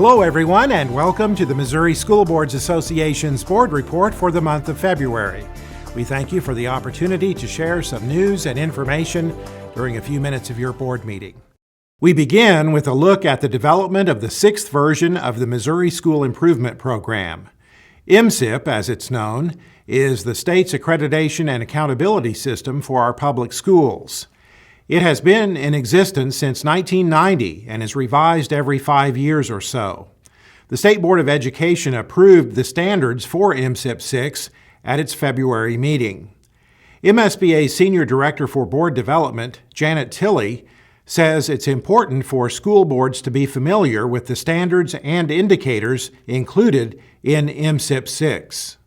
Hello everyone, and welcome to the Missouri School Boards Association's Board Report for the month of February. We thank you for the opportunity to share some news and information during a few minutes of your board meeting. We begin with a look at the development of the sixth version of the Missouri School Improvement Program. MSIP, as it's known, is the state's accreditation and accountability system for our public schools. It has been in existence since 1990 and is revised every 5 years or so. The State Board of Education approved the standards for MSIP 6 at its February meeting. MSBA Senior Director for Board Development, Janet Tilley, says it's important for school boards to be familiar with the standards and indicators included in MSIP 6.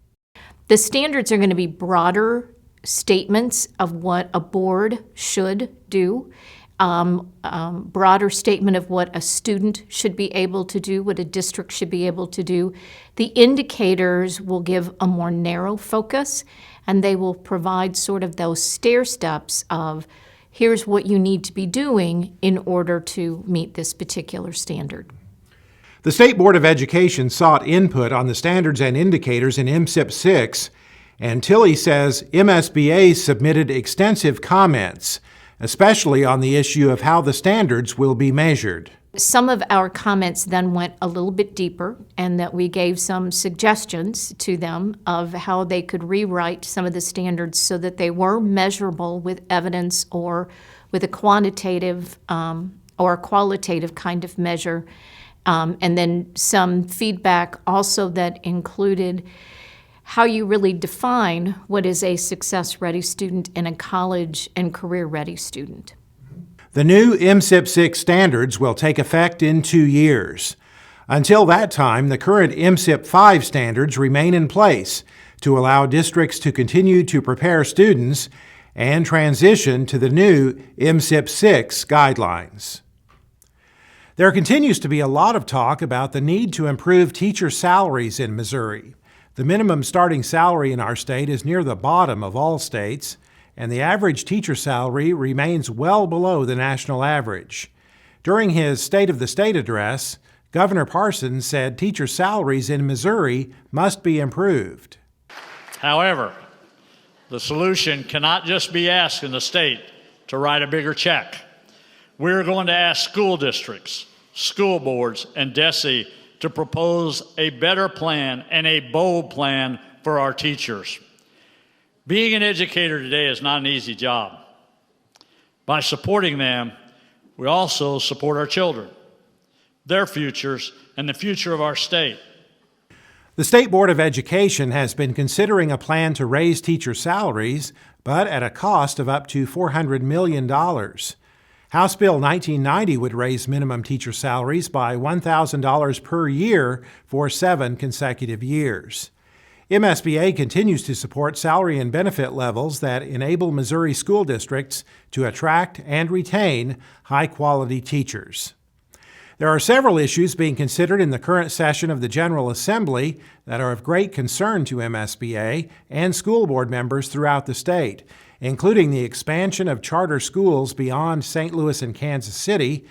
The standards are going to be broader statements of what a board should do, broader statement of what a student should be able to do, what a district should be able to do. The indicators will give a more narrow focus, and they will provide sort of those stair steps of here's what you need to be doing in order to meet this particular standard. The State Board of Education sought input on the standards and indicators in MSIP 6, and Tilley says MSBA submitted extensive comments, especially on the issue of how the standards will be measured. Some of our comments then went a little bit deeper, and that we gave some suggestions to them of how they could rewrite some of the standards so that they were measurable with evidence or with a quantitative or a qualitative kind of measure. And then some feedback also that included how you really define what is a success-ready student and a college and career-ready student. The new MSIP 6 standards will take effect in 2 years. Until that time, the current MSIP 5 standards remain in place to allow districts to continue to prepare students and transition to the new MSIP 6 guidelines. There continues to be a lot of talk about the need to improve teacher salaries in Missouri. The minimum starting salary in our state is near the bottom of all states, and the average teacher salary remains well below the national average. During his State of the State address, Governor Parsons said teacher salaries in Missouri must be improved. However, the solution cannot just be asking the state to write a bigger check. We're going to ask school districts, school boards, and DESE to propose a better plan and a bold plan for our teachers. Being an educator today is not an easy job. By supporting them, we also support our children, their futures, and the future of our state. The State Board of Education has been considering a plan to raise teacher salaries, but at a cost of up to $400 million. House Bill 1990 would raise minimum teacher salaries by $1,000 per year for 7 consecutive years. MSBA continues to support salary and benefit levels that enable Missouri school districts to attract and retain high-quality teachers. There are several issues being considered in the current session of the General Assembly that are of great concern to MSBA and school board members throughout the state, including the expansion of charter schools beyond St. Louis and Kansas City,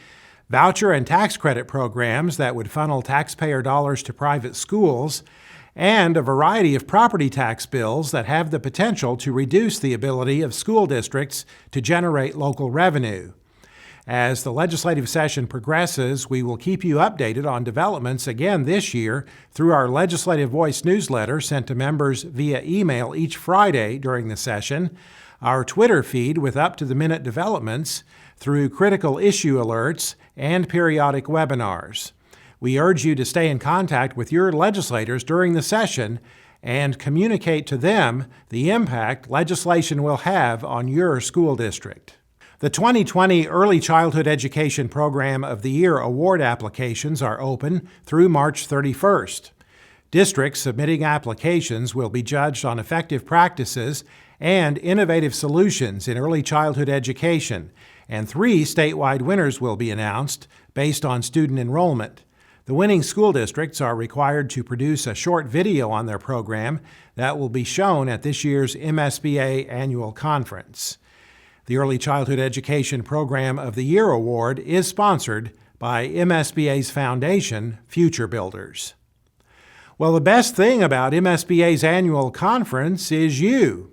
voucher and tax credit programs that would funnel taxpayer dollars to private schools, and a variety of property tax bills that have the potential to reduce the ability of school districts to generate local revenue. As the legislative session progresses, we will keep you updated on developments again this year through our Legislative Voice newsletter sent to members via email each Friday during the session, our Twitter feed with up-to-the-minute developments, through critical issue alerts, and periodic webinars. We urge you to stay in contact with your legislators during the session and communicate to them the impact legislation will have on your school district. The 2020 Early Childhood Education Program of the Year award applications are open through March 31st. Districts submitting applications will be judged on effective practices and innovative solutions in early childhood education, and 3 statewide winners will be announced based on student enrollment. The winning school districts are required to produce a short video on their program that will be shown at this year's MSBA annual conference. The Early Childhood Education Program of the Year award is sponsored by MSBA's foundation, Future Builders. Well, the best thing about MSBA's annual conference is you.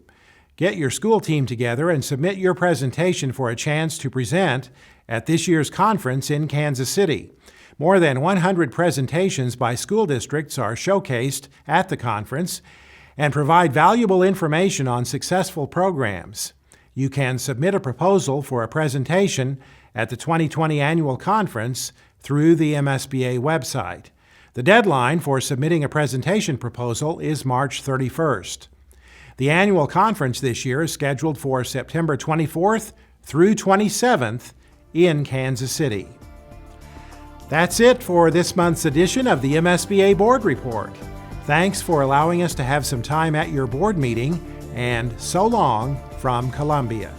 Get your school team together and submit your presentation for a chance to present at this year's conference in Kansas City. More than 100 presentations by school districts are showcased at the conference and provide valuable information on successful programs. You can submit a proposal for a presentation at the 2020 annual conference through the MSBA website. The deadline for submitting a presentation proposal is March 31st. The annual conference this year is scheduled for September 24th through 27th in Kansas City. That's it for this month's edition of the MSBA Board Report. Thanks for allowing us to have some time at your board meeting, and so long from Columbia.